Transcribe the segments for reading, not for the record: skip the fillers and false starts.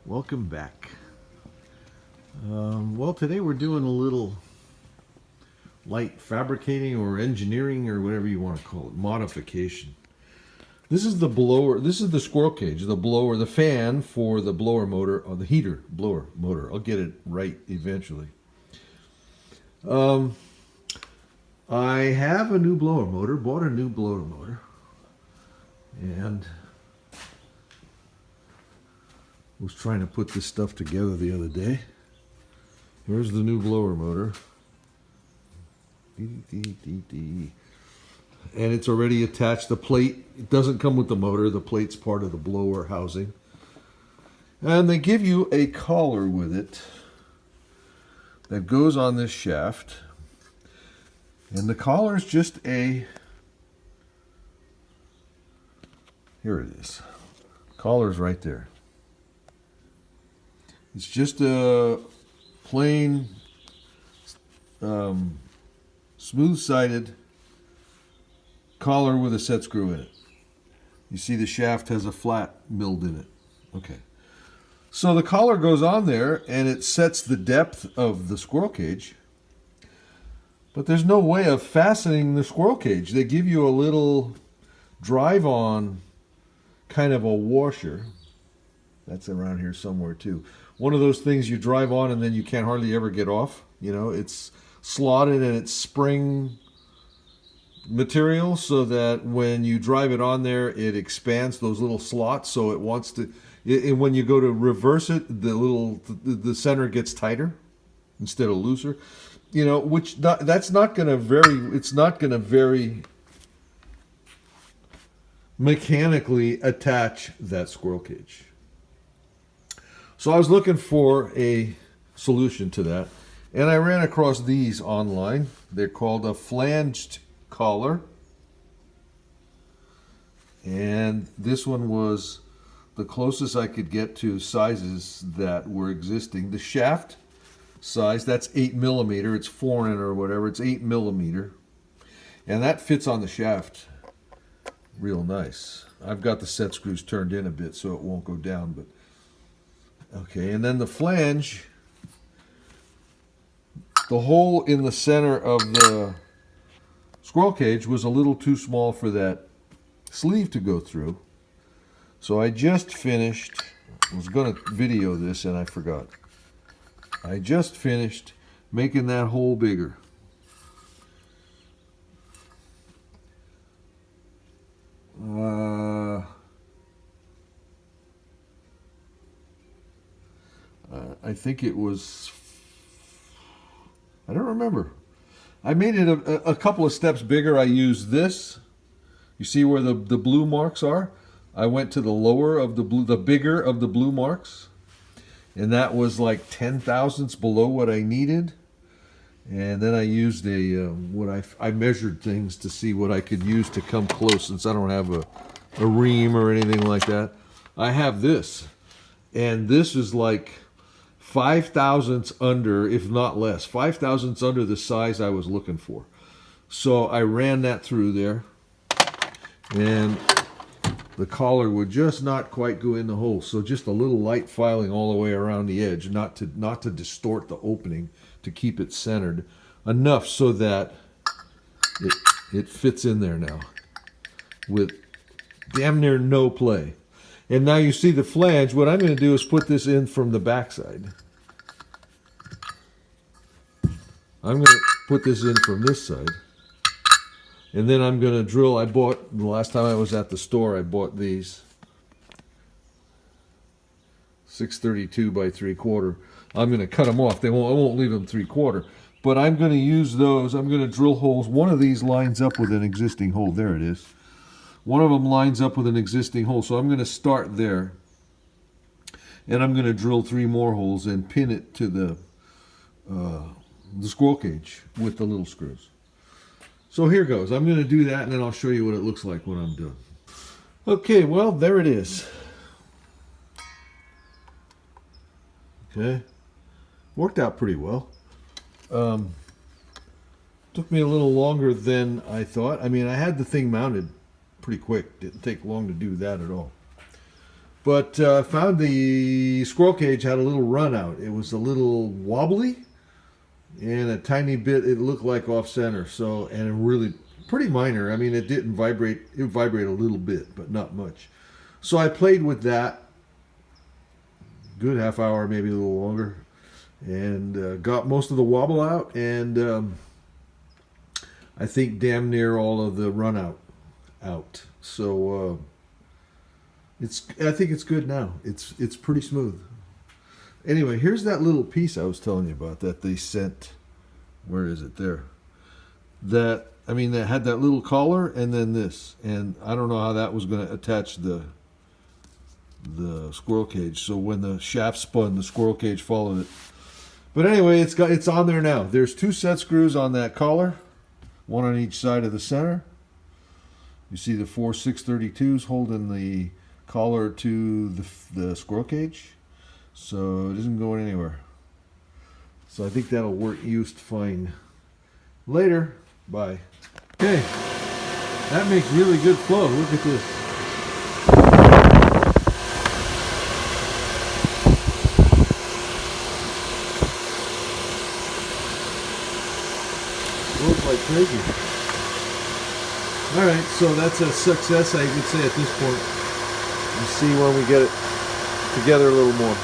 Welcome back. Well, today we're doing a little light fabricating or engineering or whatever you want to call it, modification. This is the blower, this is the squirrel cage, the blower, the fan for the blower motor, or the heater blower motor. I'll get it right eventually. I have a new blower motor, bought a new blower motor, and was trying to put this stuff together the other day. Here's the new blower motor. And it's already attached. The plate, it doesn't come with the motor. The plate's part of the blower housing. And they give you a collar with it that goes on this shaft. And the collar is just a, here it is. Collar's right there. It's just a plain, smooth-sided collar with a set screw in it. You see the shaft has a flat milled in it. Okay. So the collar goes on there and it sets the depth of the squirrel cage. But there's no way of fastening the squirrel cage. They give you a little drive-on kind of a washer. That's around here somewhere too. One of those things you drive on and then you can't hardly ever get off. You know, it's slotted and it's spring material so that when you drive it on there, it expands those little slots. So it wants to, when you go to reverse it, the center gets tighter instead of looser. You know, that's not going to it's not going to very mechanically attach that squirrel cage. So I was looking for a solution to that, and I ran across these online. They're called a flanged collar, and this one was the closest I could get to sizes that were existing. The shaft size, that's 8 millimeter. It's 4 in or whatever. It's 8 millimeter, and that fits on the shaft real nice. I've got the set screws turned in a bit so it won't go down, but okay. And then the flange, the hole in the center of the squirrel cage was a little too small for that sleeve to go through. So I just finished, I was going to video this and I forgot. I just finished making that hole bigger. I think it was, I don't remember. I made it a couple of steps bigger. I used this. You see where the blue marks are? I went to the lower of the blue, the bigger of the blue marks. And that was like 10 thousandths below what I needed. And then I used I measured things to see what I could use to come close, since I don't have a ream or anything like that. I have this. And this is like 5 thousandths under, if not less, 5 thousandths under the size I was looking for. So I ran that through there, and the collar would just not quite go in the hole. So just a little light filing all the way around the edge, not to distort the opening, to keep it centered enough so that it fits in there now with damn near no play. And now you see the flange. What I'm going to do is put this in from the backside. I'm going to put this in from this side. And then I'm going to drill. I bought, the last time I was at the store, I bought these 632 by 3/4. I'm going to cut them off. I won't leave them 3/4. But I'm going to use those. I'm going to drill holes. One of these lines up with an existing hole. There it is. One of them lines up with an existing hole. So I'm going to start there. And I'm going to drill 3 more holes and pin it to the squirrel cage with the little screws. So here goes. I'm going to do that, and then I'll show you what it looks like when I'm done. Okay, well, there it is. Okay. Worked out pretty well. Took me a little longer than I thought. I mean, I had the thing mounted pretty quick. Didn't take long to do that at all. But I found the squirrel cage had a little run out. It was a little wobbly and a tiny bit, it looked like off center. So, and it really pretty minor. I mean, it didn't vibrate. It vibrated a little bit, but not much. So I played with that good half hour, maybe a little longer, and got most of the wobble out, and I think damn near all of the run out. So I think it's good now. It's pretty smooth. Anyway, here's that little piece I was telling you about that they sent. Where is it? There. That had that little collar and then this, and I don't know how that was going to attach the squirrel cage. So when the shaft spun, the squirrel cage followed it. But anyway, it's on there now. There's 2 set screws on that collar, one on each side of the center. You see the 4 632s holding the collar to the squirrel cage, so it isn't going anywhere. So I think that'll work used fine. Later, bye. Okay, that makes really good flow. Look at this. Flows like crazy. All right, so that's a success, I would say, at this point. You see when we get it together a little more.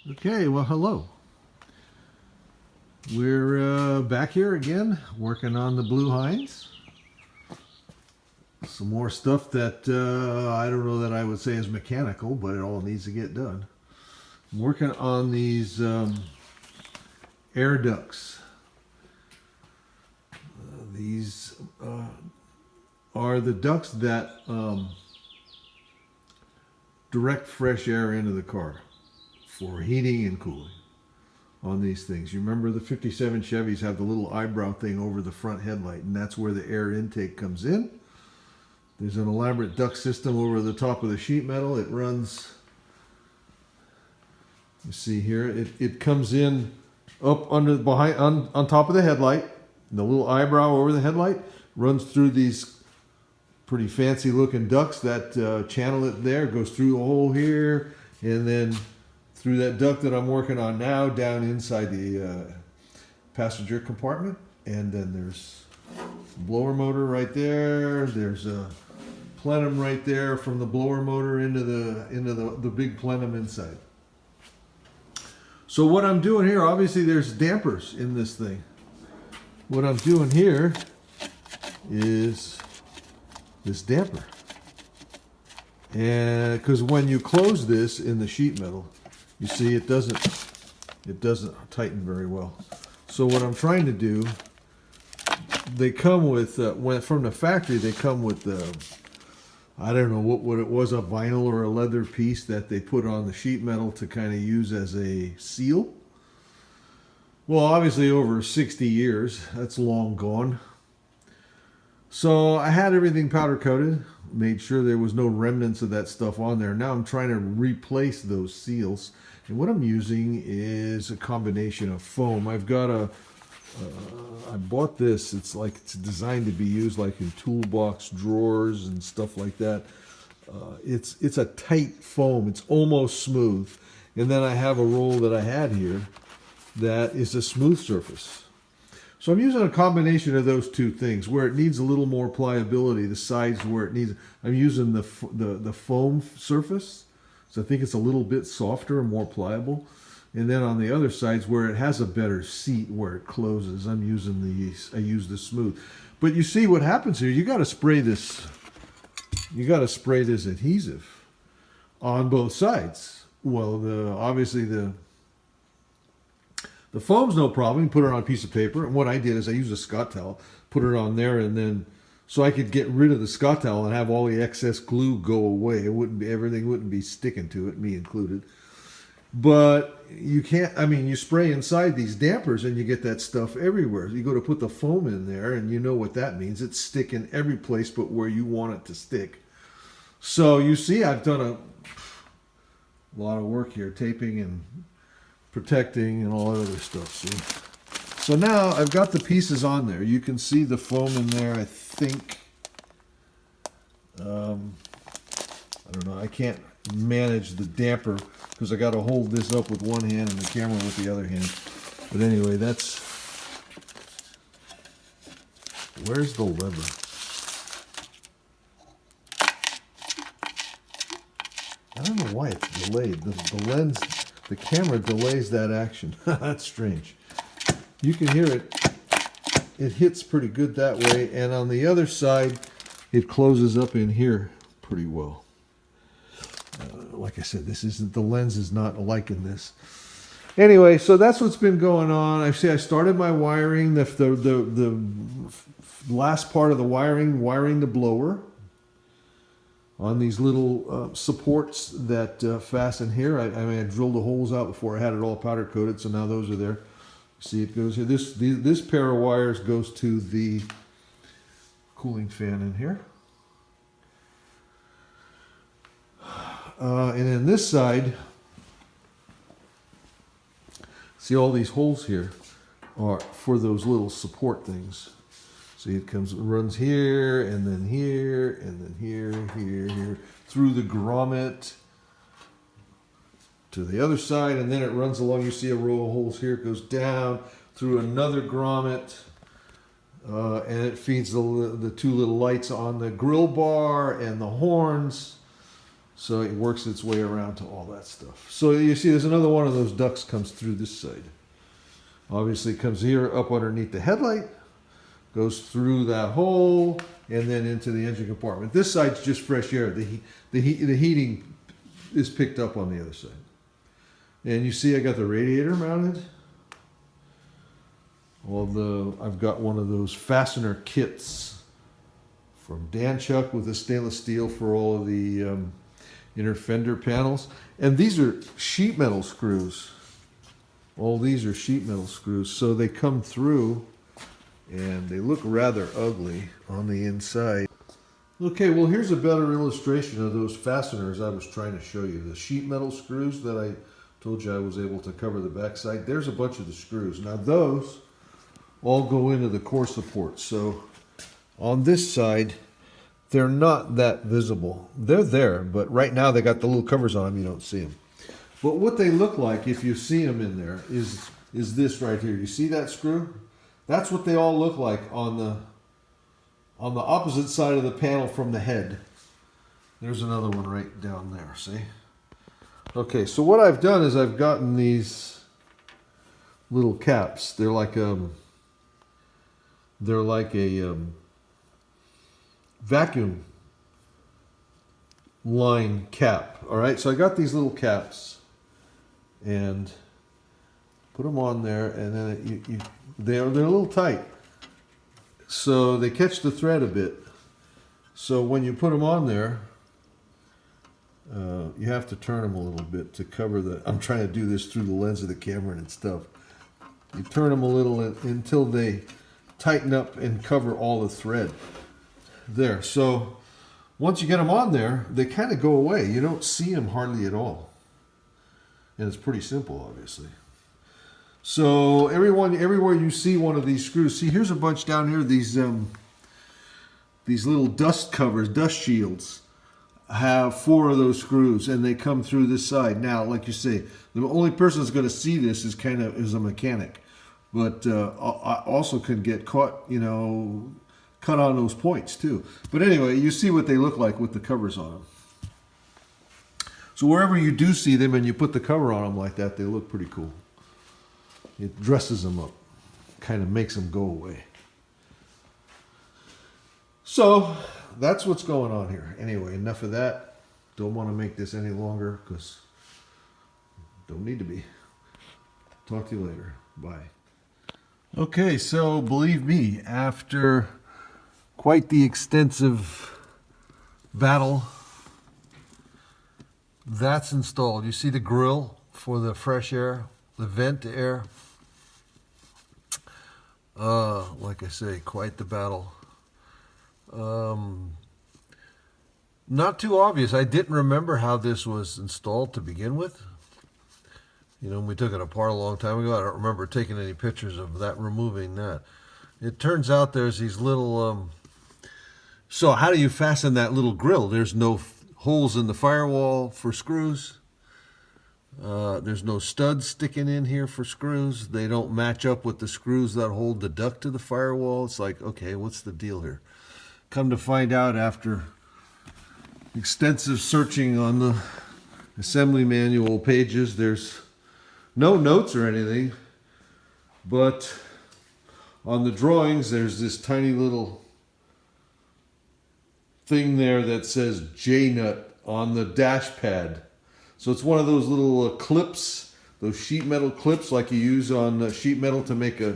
Okay, well, hello. We're back here again, working on the Blue Heinz. Some more stuff that I don't know that I would say is mechanical, but it all needs to get done. I'm working on these air ducts. These are the ducts that direct fresh air into the car for heating and cooling on these things. You remember the 57 Chevys have the little eyebrow thing over the front headlight, and that's where the air intake comes in. There's an elaborate duct system over the top of the sheet metal. It runs, you see here, it comes in up under behind on top of the headlight. The little eyebrow over the headlight runs through these pretty fancy looking ducts that channel it there, goes through a hole here, and then through that duct that I'm working on now down inside the passenger compartment. And then there's a blower motor right there. There's a plenum right there from the blower motor into the big plenum inside. So what I'm doing here, obviously there's dampers in this thing. What I'm doing here is this damper. And because when you close this in the sheet metal, you see it doesn't tighten very well. So what I'm trying to do, they come with from the factory, they come with I don't know what it was, a vinyl or a leather piece that they put on the sheet metal to kind of use as a seal. Well, obviously over 60 years, that's long gone. So I had everything powder coated, made sure there was no remnants of that stuff on there. Now I'm trying to replace those seals. And what I'm using is a combination of foam. I've got I bought this. It's designed to be used like in toolbox drawers and stuff like that. It's a tight foam. It's almost smooth. And then I have a roll that I had here that is a smooth surface. So I'm using a combination of those two things. Where it needs a little more pliability, the sides where it needs, I'm using the foam surface. So I think it's a little bit softer and more pliable. And then on the other sides where it has a better seat where it closes, I use the smooth. But you see what happens here, you got to spray this you got to spray this adhesive on both sides. Well, obviously the foam's no problem. You put it on a piece of paper. And what I did is I used a Scott towel, put it on there, and then so I could get rid of the Scott towel and have all the excess glue go away. Everything wouldn't be sticking to it, me included. But you can't, I mean, you spray inside these dampers and you get that stuff everywhere. You go to put the foam in there and you know what that means. It's sticking every place but where you want it to stick. So you see, I've done a lot of work here, taping and protecting and all that other stuff. See? So now I've got the pieces on there. You can see the foam in there, I think. I don't know, I can't manage the damper because I got to hold this up with one hand and the camera with the other hand. But anyway, that's... Where's the lever? I don't know why it's delayed. The lens, the camera delays that action. That's strange. You can hear it. It hits pretty good that way. And on the other side, it closes up in here pretty well. Like I said, this isn't, the lens is not liking this. Anyway, so that's what's been going on. I started my wiring, the last part of the wiring the blower on these little supports that fasten here. I drilled the holes out before I had it all powder coated, so now those are there. See, it goes here. This pair of wires goes to the cooling fan in here. And then this side, see all these holes here are for those little support things. See, it runs here, and then here, and then here, through the grommet to the other side, and then it runs along. You see a row of holes here. It goes down through another grommet, and it feeds the two little lights on the grill bar and the horns. So it works its way around to all that stuff. So you see there's another one of those ducts comes through this side. Obviously it comes here up underneath the headlight, goes through that hole, and then into the engine compartment. This side's just fresh air. The heating is picked up on the other side. And you see I got the radiator mounted. I've got one of those fastener kits from Dan Chuck with the stainless steel for all of the inner fender panels. And these are sheet metal screws. All these are sheet metal screws. So they come through and they look rather ugly on the inside. Okay, well here's a better illustration of those fasteners I was trying to show you. The sheet metal screws that I told you I was able to cover the backside. There's a bunch of the screws. Now those all go into the core support. So on this side, they're not that visible. They're there, but right now they got the little covers on them. You don't see them. But what they look like, if you see them in there, is this right here. You see that screw? That's what they all look like on the opposite side of the panel from the head. There's another one right down there. See? Okay, so what I've done is I've gotten these little caps. They're like a vacuum line cap. All right, so I got these little caps and put them on there, and then they're a little tight, so they catch the thread a bit. So when you put them on there, you have to turn them a little bit to cover the. I'm trying to do this through the lens of the camera and stuff. You turn them a little until they tighten up and cover all the thread. There. So once you get them on there, they kind of go away. You don't see them hardly at all. And it's pretty simple, obviously. So everywhere you see one of these screws, see here's a bunch down here, these little dust covers, dust shields, have 4 of those screws, and they come through this side. Now, like you say, the only person that's going to see this is a mechanic, but I also could get caught, cut on those points too. But anyway, you see what they look like with the covers on them. So wherever you do see them and you put the cover on them like that, they look pretty cool. It dresses them up, kind of makes them go away. So that's what's going on here. Anyway, enough of that. Don't want to make this any longer because don't need to be. Talk to you later. Bye. Okay, so believe me, after quite the extensive battle, that's installed. You see the grill for the fresh air, the vent air. Like I say, quite the battle. Not too obvious. I didn't remember how this was installed to begin with. You know, we took it apart a long time ago. I don't remember taking any pictures of that, removing that. It turns out there's these little... So how do you fasten that little grill? There's no holes in the firewall for screws. There's no studs sticking in here for screws. They don't match up with the screws that hold the duct to the firewall. It's like, okay, what's the deal here? Come to find out after extensive searching on the assembly manual pages, there's no notes or anything, but on the drawings there's this tiny little thing there that says J-nut on the dash pad. So it's one of those little clips, those sheet metal clips like you use on sheet metal to make a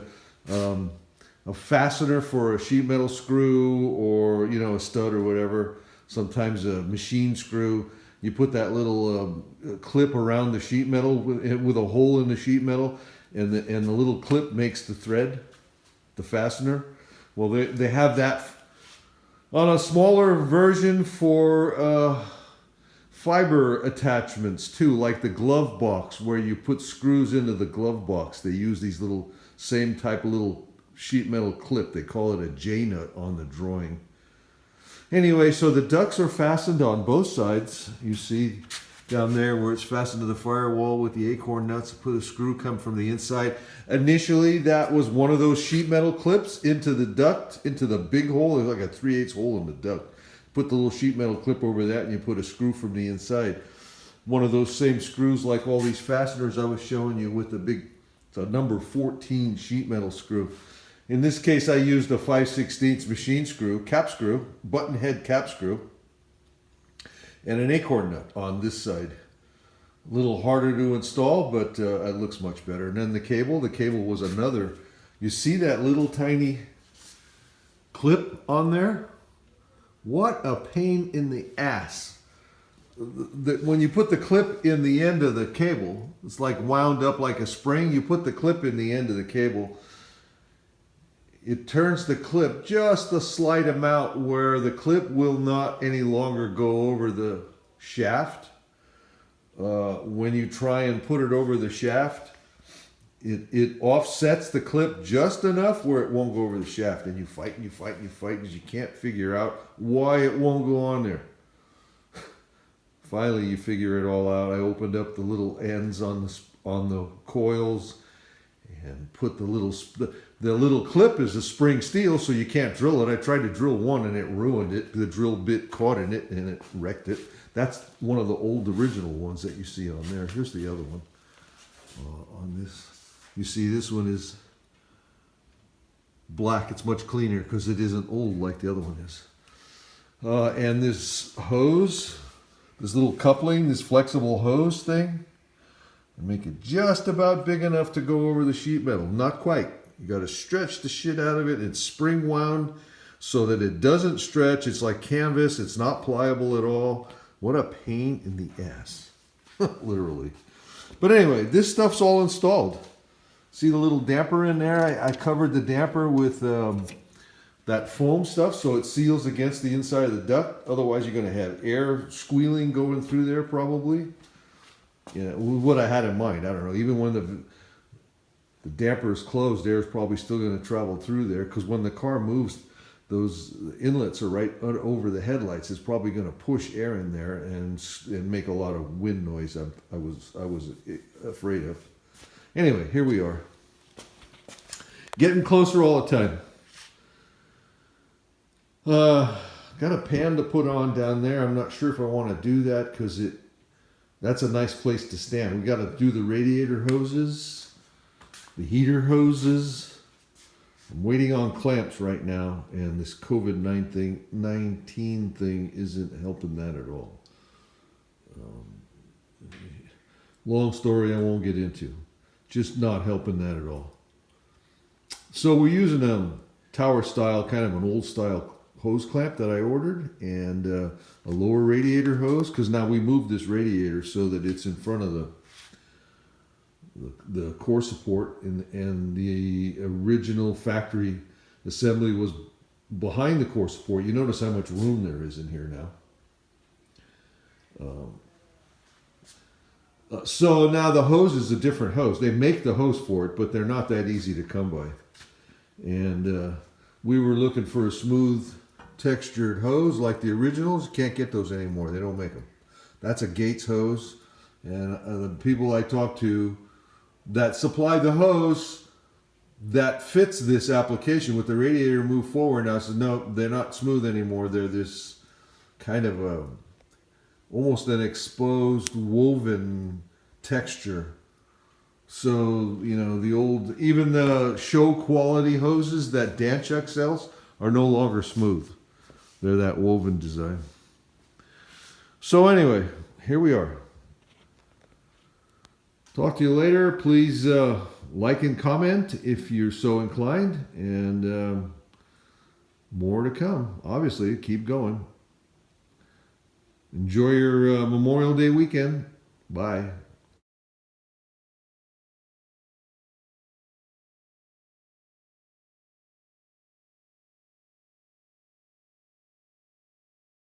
fastener for a sheet metal screw, or you know, a stud or whatever. Sometimes a machine screw. You put that little clip around the sheet metal with a hole in the sheet metal, and the little clip makes the thread, the fastener. Well, they have that on a smaller version for fiber attachments too, like the glove box where you put screws into the glove box. They use these little same type of little sheet metal clip. They call it a J-nut on the drawing. Anyway, so the ducts are fastened on both sides. You see down there where it's fastened to the firewall with the acorn nuts. Put a screw come from the inside. Initially, that was one of those sheet metal clips into the duct, into the big hole. There's like a 3/8 hole in the duct. Put the little sheet metal clip over that and you put a screw from the inside. One of those same screws like all these fasteners I was showing you with the big, it's a number 14 sheet metal screw. In this case, I used a 5/16 machine screw, cap screw, button head cap screw, and an acorn nut on this side. A little harder to install, but it looks much better. And then the cable was another. You see that little tiny clip on there? What a pain in the ass. When you put the clip in the end of the cable, it's like wound up like a spring. You put the clip in the end of the cable, it turns the clip just a slight amount where the clip will not any longer go over the shaft. When you try and put it over the shaft, it offsets the clip just enough where it won't go over the shaft. And you fight and you fight and you fight because you can't figure out why it won't go on there. Finally, you figure it all out. I opened up the little ends on the coils and put the little clip is a spring steel, so you can't drill it. I tried to drill one and it ruined it. The drill bit caught in it and it wrecked it. That's one of the old original ones that you see on there. Here's the other one on this. You see this one is black. It's much cleaner because it isn't old like the other one is. And this hose, this little coupling, this flexible hose thing, and make it just about big enough to go over the sheet metal. Not quite. You got to stretch the shit out of it. It's spring wound so that it doesn't stretch. It's like canvas. It's not pliable at all. What a pain in the ass. Literally. But anyway, this stuff's all installed. See the little damper in there? I covered the damper with that foam stuff so it seals against the inside of the duct. Otherwise, you're going to have air squealing going through there probably. Yeah, what I had in mind, I don't know. Even when the damper is closed, air is probably still going to travel through there because when the car moves, those inlets are right over the headlights. It's probably going to push air in there and make a lot of wind noise. I was afraid of. Anyway, here we are. Getting closer all the time. Got a pan to put on down there. I'm not sure if I want to do that because that's a nice place to stand. We got to do the radiator hoses, the heater hoses, I'm waiting on clamps right now, and this COVID-19 thing isn't helping that at all. Long story I won't get into. Just not helping that at all. So we're using a tower style, kind of an old style hose clamp that I ordered, and a lower radiator hose, because now we moved this radiator so that it's in front of the core support, and the original factory assembly was behind the core support. You notice how much room there is in here now. So now the hose is a different hose. They make the hose for it, but they're not that easy to come by. And we were looking for a smooth textured hose like the originals. Can't get those anymore. They don't make them. That's a Gates hose. And the people I talked to that supply the hose that fits this application with the radiator moved forward now said, no, they're not smooth anymore. They're this kind of almost an exposed woven texture. So, you know, the old, even the show quality hoses that Danchuk sells are no longer smooth. They're that woven design. So anyway, here we are. Talk to you later. Please like and comment if you're so inclined. And more to come. Obviously, keep going. Enjoy your Memorial Day weekend. Bye.